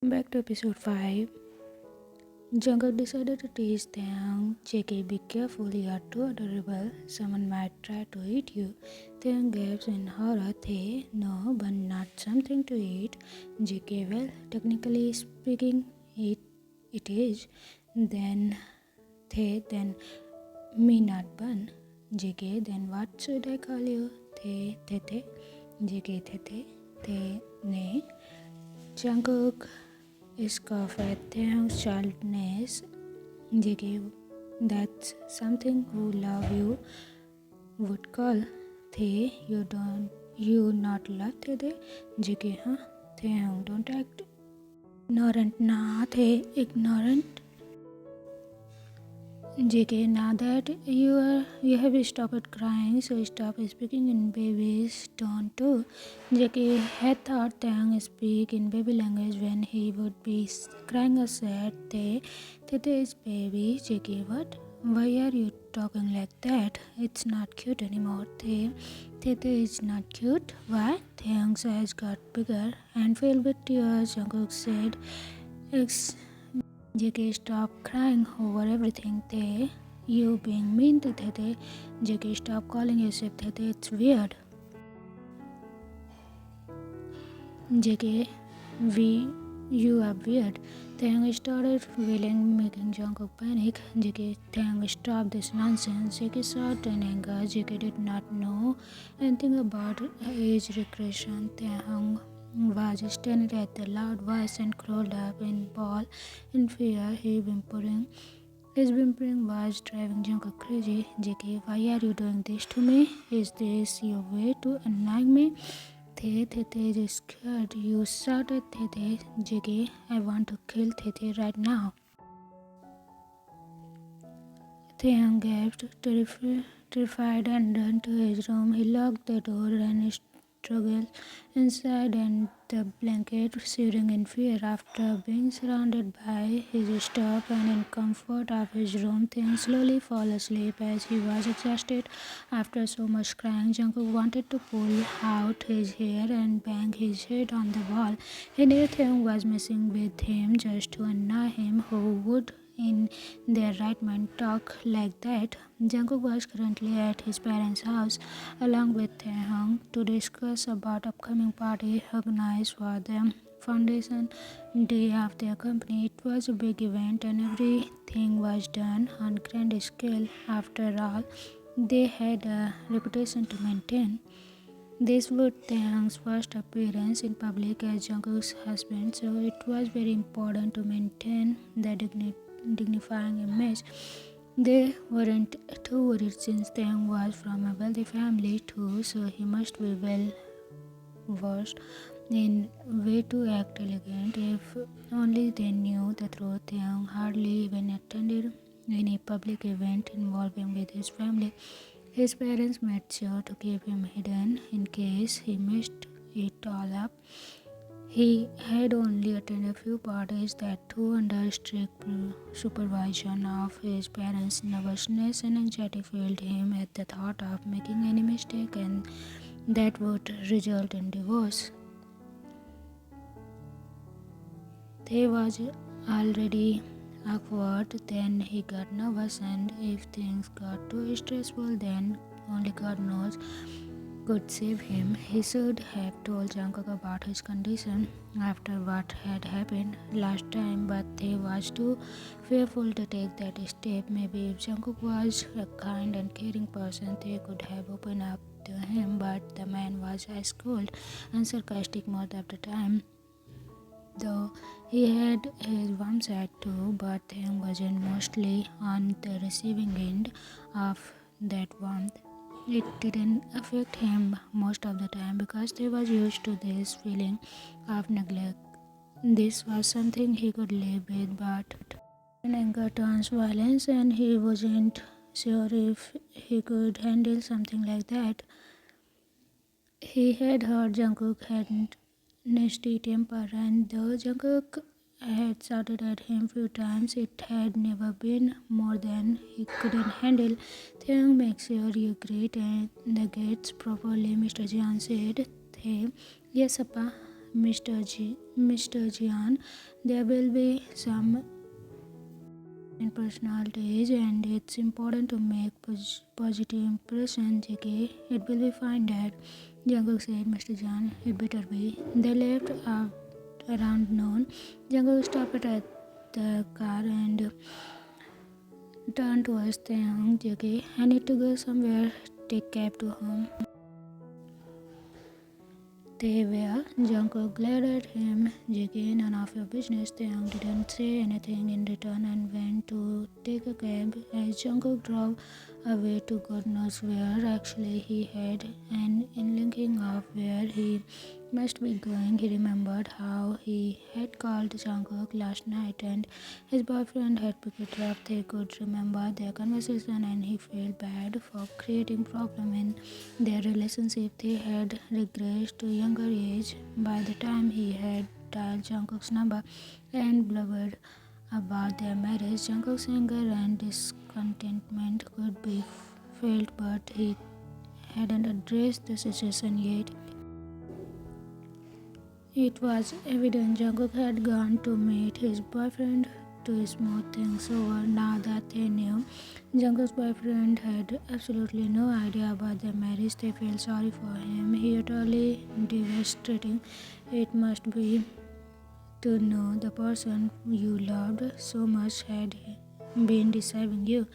Back to episode 5. Jungkook decided to tease Taehyung, JK, be careful, you are too adorable. Someone might try to eat you. Taehyung gasped in horror. Tae, no, but not something to eat. JK, well, technically speaking, it is. Then Tae, then me not bun. JK, then what should I call you? Tae, JK, Tae, ne. Jungkook scoffed at Taehyung's childishness. JK, that's something who love you would call. Tae, you not love Tae? JK, huh? Taehyung, don't act ignorant. Nah, Tae, ignorant. JK, now that you have stopped crying, so stop speaking in baby's tone too. JK had thought Taehyung speak in baby language when he would be crying or sad. Tete is baby. JK, what? Why are you talking like that? It's not cute anymore. Tete is not cute. Why? Taehyung's eyes got bigger and filled with tears. Jungkook said, JK, stop crying over everything. Tae, you being mean to Tete. JK, stop calling yourself Tete. It's weird. JK, you are weird. Taehyung started wailing, making Jungkook panic. JK, Taehyung, stop this nonsense. JK shouted in anger. JK did not know anything about age regression. Taehyung was staring at the loud voice and curled up in ball in fear. His whimpering was driving Jungkook crazy. JK, why are you doing this to me? Is this your way to annoy me? Tete is scared. You shouted Tete. JK, I want to kill Tete right now. Taehyung gasped, terrified and ran to his room. He locked the door and struggled inside and the blanket, shivering in fear. After being surrounded by his stuff and in comfort of his room, Taehyung slowly fell asleep as he was exhausted. After so much crying, Jungkook wanted to pull out his hair and bang his head on the wall. He knew Taehyung was messing with him just to annoy him. Who would in their right mind talk like that? Jungkook was currently at his parents' house along with Taehyung to discuss about upcoming party organized for the foundation day of their company. It was a big event and everything was done on grand scale. After all, they had a reputation to maintain. This was Taehyung's first appearance in public as Jungkook's husband, so it was very important to maintain the dignifying image. They weren't too worried since Taehyung was from a wealthy family too, so he must be well versed in way to act elegant. If only they knew the truth, Taehyung hardly even attended any public event involving with his family. His parents made sure to keep him hidden in case he messed it all up. He had only attended a few parties that too under strict supervision of his parents. Nervousness and anxiety filled him at the thought of making any mistake and that would result in divorce. They was already awkward, then he got nervous, and if things got too stressful, then only God knows could save him. He should have told Jungkook about his condition after what had happened last time, but he was too fearful to take that step. Maybe if Jungkook was a kind and caring person, they could have opened up to him, but the man was ice cold and sarcastic most of the time. Though he had his warm side too, but Taehyung wasn't mostly on the receiving end of that warmth. It didn't affect him most of the time because he was used to this feeling of neglect. This was something he could live with, but when anger turns violence and he wasn't sure if he could handle something like that. He had heard Jungkook had nasty temper, and though Jungkook had shouted at him few times, it had never been more than he couldn't handle. Taehyung, make sure you greet and the gates properly, Mr. Jian said. Yes, Appa. Mr. Jian. There will be some in personalities, and it's important to make positive impression. JK, it will be fine, Dad. Jungkook said, Mr. Jian, it better be. They left out around noon. Jungkook stopped at the car and turned towards Taehyung. JK, I need to go somewhere. Take cab to home. They were. Jungkook glared at him. JK, none of your business. Taehyung didn't say anything in return and went to take a cab. As Jungkook drove away to God knows where, actually he had an inkling of where he must be going. He remembered how he had called Jungkook last night and his boyfriend had picked it up. They could remember their conversation and he felt bad for creating problem in their relationship. They had regressed to younger age by the time he had dialed Jungkook's number and blubbered about their marriage. Jungkook's anger and discontentment could be felt, but he hadn't addressed the situation yet. It was evident Jungkook had gone to meet his boyfriend to smooth things over. Now that they knew Jungkook's boyfriend had absolutely no idea about their marriage, they felt sorry for him. He utterly devastating. It must be to know the person you loved so much had been deceiving you.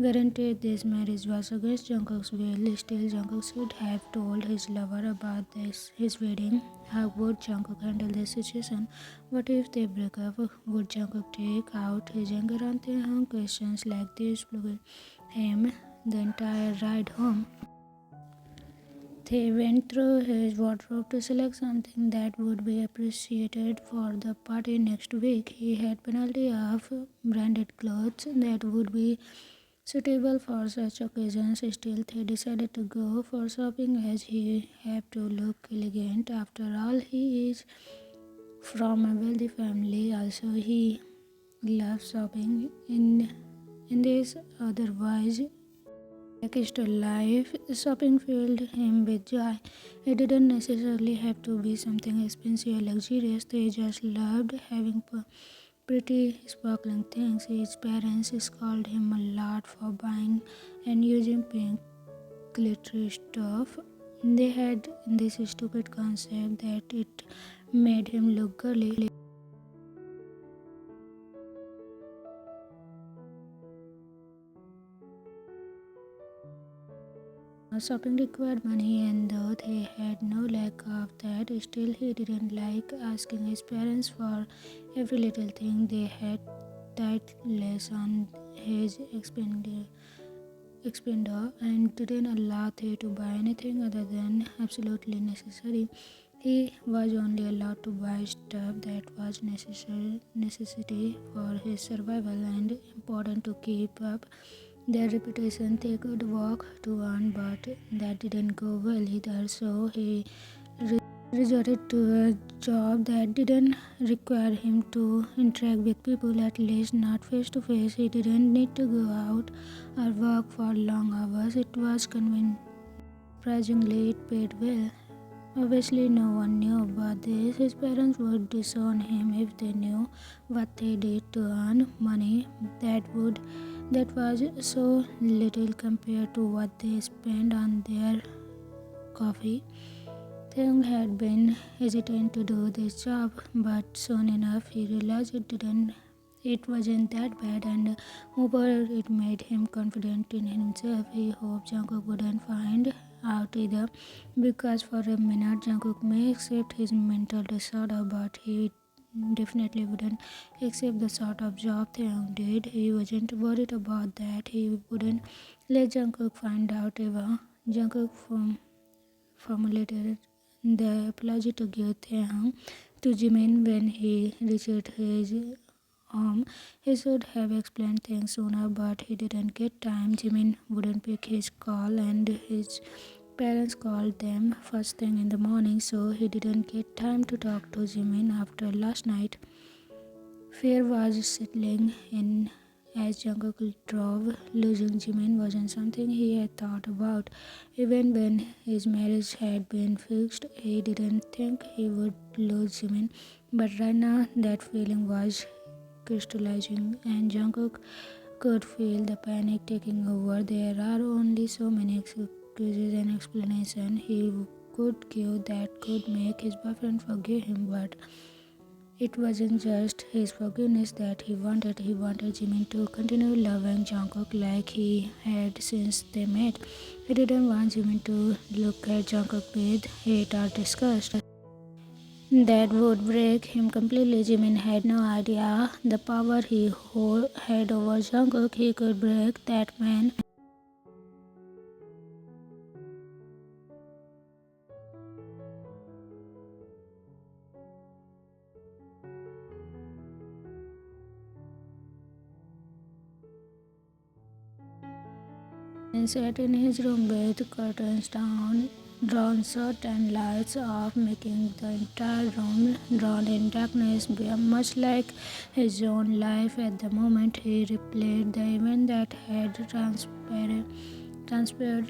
Granted, this marriage was against Jungkook's will. Still, Jungkook should have told his lover about his wedding. How would Jungkook handle this situation? What if they break up? Would Jungkook take out his anger on Taehyung? Questions like this plagued him the entire ride home. They went through his wardrobe to select something that would be appreciated for the party next week. He had plenty of branded clothes that would be suitable for such occasions. Still, they decided to go for shopping as he had to look elegant. After all, he is from a wealthy family. Also, he loves shopping in this otherwise lackluster life. Shopping filled him with joy. It didn't necessarily have to be something expensive or luxurious. They just loved having pretty sparkling things. His parents scolded him a lot for buying and using pink glittery stuff. They had this stupid concept that it made him look girly. Shopping required money, and though they had no lack of that, still he didn't like asking his parents for every little thing. They had tight less on his expenditure and didn't allow him to buy anything other than absolutely necessary. He was only allowed to buy stuff that was necessity for his survival and important to keep up their reputation. They could walk to earn, but that didn't go well either, so he resorted to a job that didn't require him to interact with people, at least not face to face. He didn't need to go out or work for long hours. It was convenient. Surprisingly, it paid well. Obviously, no one knew about this. His parents would disown him if they knew what they did to earn money. That was so little compared to what they spent on their coffee. Taehyung had been hesitant to do this job, but soon enough he realized it wasn't that bad, and moreover it made him confident in himself. He hoped Jungkook wouldn't find out either, because for a minute Jungkook may accept his mental disorder, but he definitely wouldn't accept the sort of job Taehyung did. He wasn't worried about that. He wouldn't let Jungkook find out ever. Jungkook formulated the apology to give Taehyung to Jimin when he reached his home. He should have explained things sooner, but he didn't get time. Jimin wouldn't pick his call, and his parents called them first thing in the morning, so he didn't get time to talk to Jimin after last night. Fear was settling in as Jungkook drove. Losing Jimin wasn't something he had thought about. Even when his marriage had been fixed, he didn't think he would lose Jimin. But right now, that feeling was crystallizing, and Jungkook could feel the panic taking over. There are only so many excuses and explanations he could give that could make his boyfriend forgive him, but it wasn't just his forgiveness that he wanted. He wanted Jimin to continue loving Jungkook like he had since they met. He didn't want Jimin to look at Jungkook with hate or disgust. That would break him completely. Jimin had no idea the power he had over Jungkook. He could break that man. And sat in his room with curtains down, drawn shut and lights off, making the entire room drown in darkness, much like his own life at the moment. He replayed the event that had transpired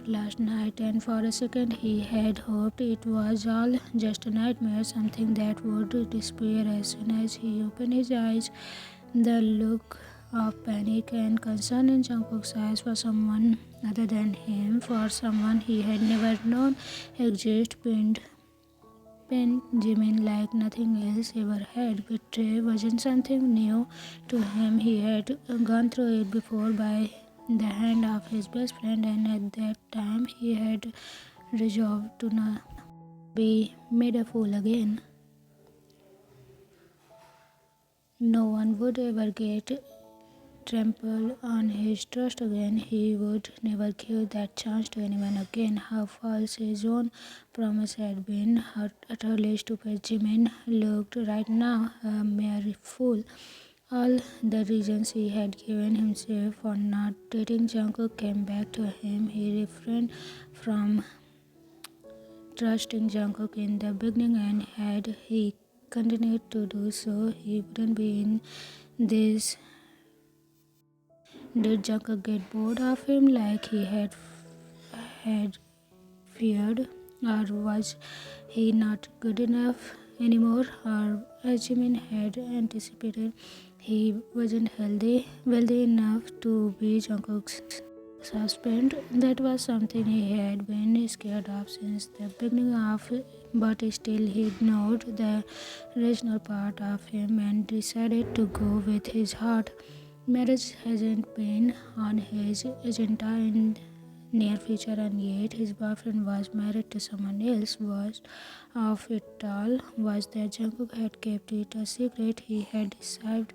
last night, and for a second he had hoped it was all just a nightmare, something that would disappear as soon as he opened his eyes. The look of panic and concern in Jungkook's eyes for someone other than him, for someone he had never known exist, pinned Jimin like nothing else ever had. Betrayal wasn't something new to him. He had gone through it before by the hand of his best friend, and at that time he had resolved to not be made a fool again. No one would ever get trample on his trust again. He would never give that chance to anyone again. How false his own promise had been, how utterly stupid Jimin looked right now, a mere fool. All the reasons he had given himself for not dating Jungkook came back to him. He refrained from trusting Jungkook in the beginning, and had he continued to do so, he wouldn't be in this. Did Jungkook get bored of him like he had feared, or was he not good enough anymore? Or as Jimin had anticipated, he wasn't wealthy enough to be Jungkook's husband. That was something he had been scared of since the beginning of it, but still he ignored the rational part of him and decided to go with his heart. Marriage hasn't been on his agenda in near future, and yet his boyfriend was married to someone else. Worst of it all was that Jungkook had kept it a secret. He had deceived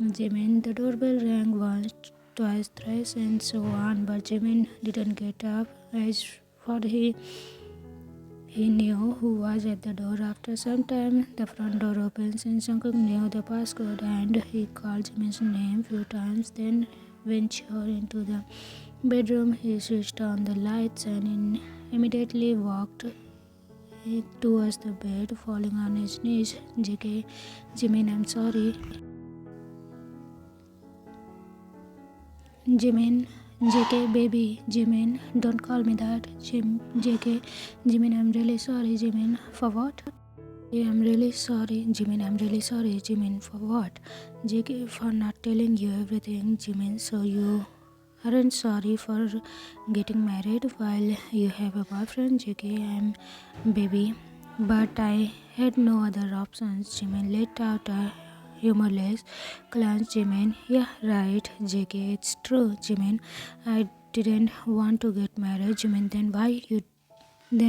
Jimin. The doorbell rang once, twice, thrice, and so on, but Jimin didn't get up. As for he knew who was at the door. After some time, the front door opens and Jungkook knew the passcode, and he called Jimin's name few times, then ventured into the bedroom. He switched on the lights and immediately walked towards the bed, falling on his knees. JK, Jimin, I'm sorry. Jimin, JK, baby, Jimin, don't call me that. JK, Jimin, I'm really sorry. Jimin, for what? I'm really sorry, Jimin. I'm really sorry, Jimin. For what? JK, for not telling you everything, Jimin. So you aren't sorry for getting married while you have a boyfriend, JK. I'm baby. But I had no other options, Jimin let out a humorless glance. Jimin, yeah, right, JK, it's true, Jimin. I didn't want to get married, Jimin. Then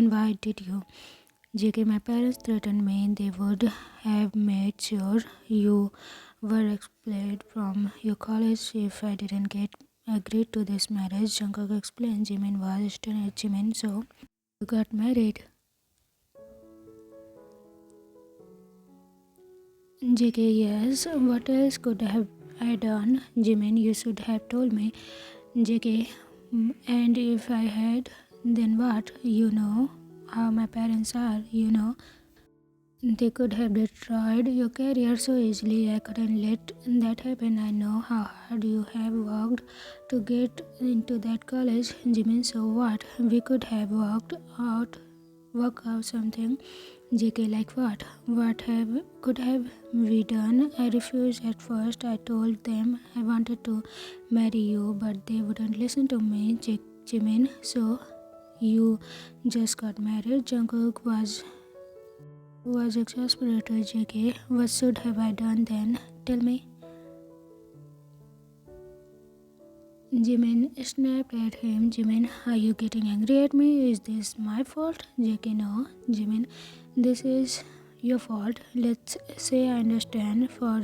why did you? JK, my parents threatened me they would have made sure you were expelled from your college if I didn't get agreed to this marriage. Jungkook explained. Jimin was stunned. Jimin, so you got married? JK, yes. What else could have I done? Jimin, you should have told me. JK, and if I had, then what? You know how my parents are, They could have destroyed your career so easily. I couldn't let that happen. I know how hard you have worked to get into that college, Jimin. So what? We could have work out something. JK, like what? What have could have we done? I refused at first. I told them I wanted to marry you, but they wouldn't listen to me, Jimin. So you just got married. Jungkook was exasperated. JK, what should have I done then? Tell me. Jimin snapped at him. Jimin, are you getting angry at me? Is this my fault? JK, no. Jimin, this is your fault. Let's say I understand for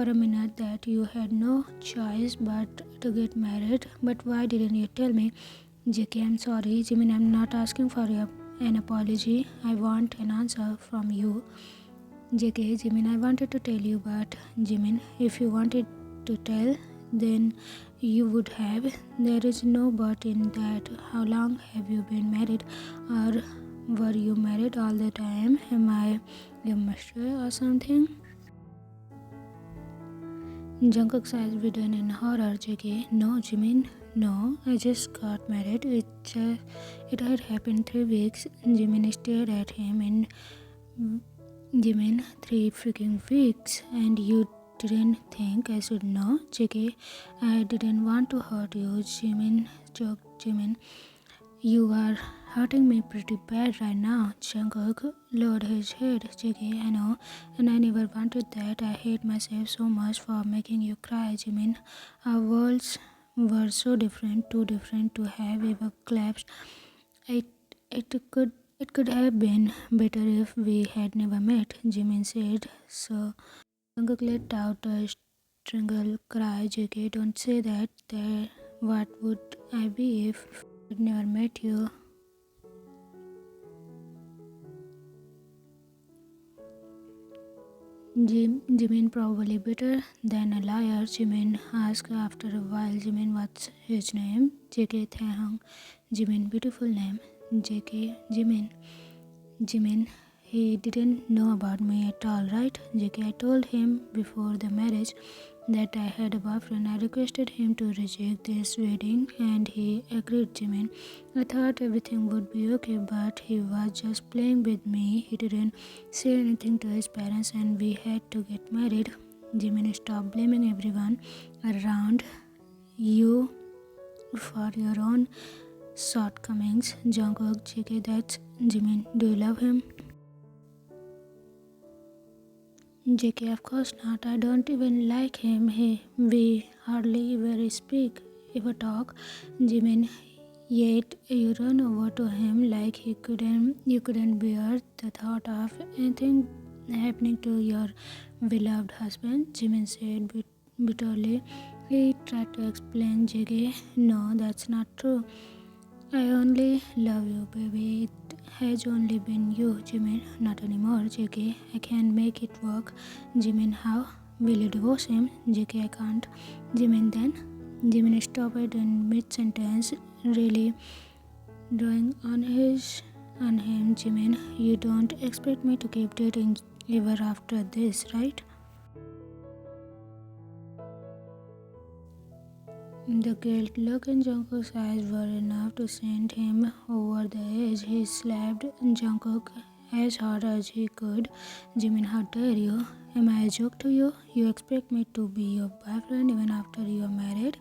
a minute that you had no choice but to get married. But why didn't you tell me? JK, I'm sorry. Jimin, I'm not asking for an apology. I want an answer from you. JK, Jimin, I wanted to tell you, but Jimin, if you wanted to tell, then you would have. There is no but in that. How long have you been married? Or were you married all the time? Am I your mistress or something? Jungkook's eyes widened in horror. JK, no, Jimin, no, I just got married. It had happened 3 weeks. Jimin stared at him and Jimin, 3 freaking weeks, and you didn't think I should know? JK, I didn't want to hurt you. Jimin choked. Jimin, you are hurting me pretty bad right now. Jungkook lowered his head. JK, I know, and I never wanted that. I hate myself so much for making you cry. Jimin, our worlds were so different, too different to have ever collapsed. It it could have been better if we had never met, Jimin said. So Jungkook let out a strangled cry. JK, don't say that. What would I be if I'd never met you? Jimin, probably better than a liar. Jimin asked after a while. Jimin, what's his name? JK, Taehyung. Jimin, beautiful name. JK, Jimin, he didn't know about me at all, right? JK, I told him before the marriage that I had a boyfriend. I requested him to reject this wedding and he agreed, Jimin. I thought everything would be okay, but he was just playing with me. He didn't say anything to his parents and we had to get married. Jimin, stop blaming everyone around you for your own shortcomings. Jungkook, JK, that's Jimin. Do you love him? JK, of course not. I don't even like him. We hardly ever speak, ever talk. Jimin, yet you run over to him like you couldn't bear the thought of anything happening to your beloved husband. Jimin said bitterly. He tried to explain. JK, no, that's not true. I only love you, baby. It has only been you, Jimin. Not anymore, JK. I can't make it work. Jimin, how? Will you divorce him? JK, I can't. Jimin, then? Jimin stopped in mid-sentence, really drawing on him. Jimin, you don't expect me to keep dating ever after this, right? The guilt look in Jungkook's eyes were enough to send him over the edge. He slapped Jungkook as hard as he could. Jimin, how dare you? Am I a joke to you? You expect me to be your boyfriend even after you are married?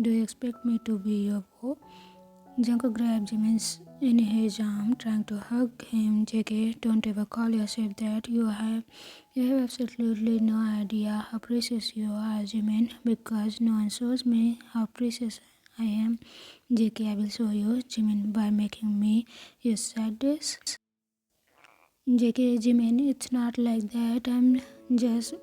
Do you expect me to be your beau? Jungkook grabbed Jimin in his arm, trying to hug him. JK, don't ever call yourself that. You have absolutely no idea how precious you are, Jimin, because no one shows me how precious I am. JK, I will show you, Jimin, by making me your side dish. JK, Jimin, it's not like that. I'm just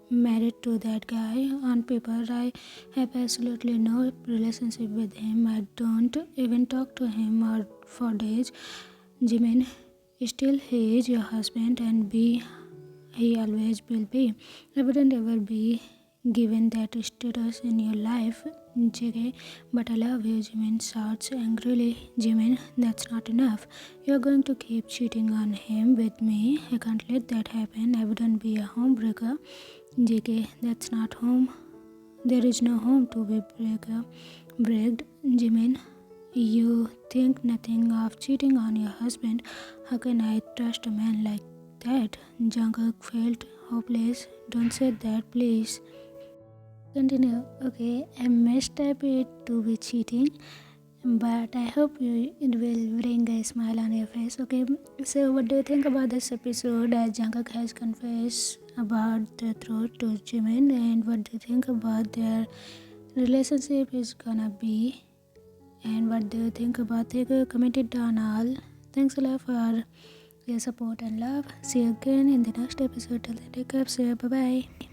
married to that guy. On paper, I have absolutely no relationship with him. I don't even talk to him or for days. Jimin, still he is your husband and he always will be. I wouldn't ever be given that status in your life. JK, but I love you, Jimin shouts angrily. Jimin, that's not enough. You're going to keep cheating on him with me. I can't let that happen. I wouldn't be a homebreaker. JK, that's not home. There is no home to be breaked. Jimin, you think nothing of cheating on your husband. How can I trust a man like that? Jungkook felt hopeless. Don't say that, please. Continue. Okay, I messed up it to be cheating, but I hope it will bring a smile on your face. Okay, so what do you think about this episode? Jungkook has confessed about the truth to Jimin, and what do you think about their relationship is gonna be? And what do you think about Taekook? Comment it down all. Thanks a lot for your support and love. See you again in the next episode. Till then, take care. See you. Bye bye.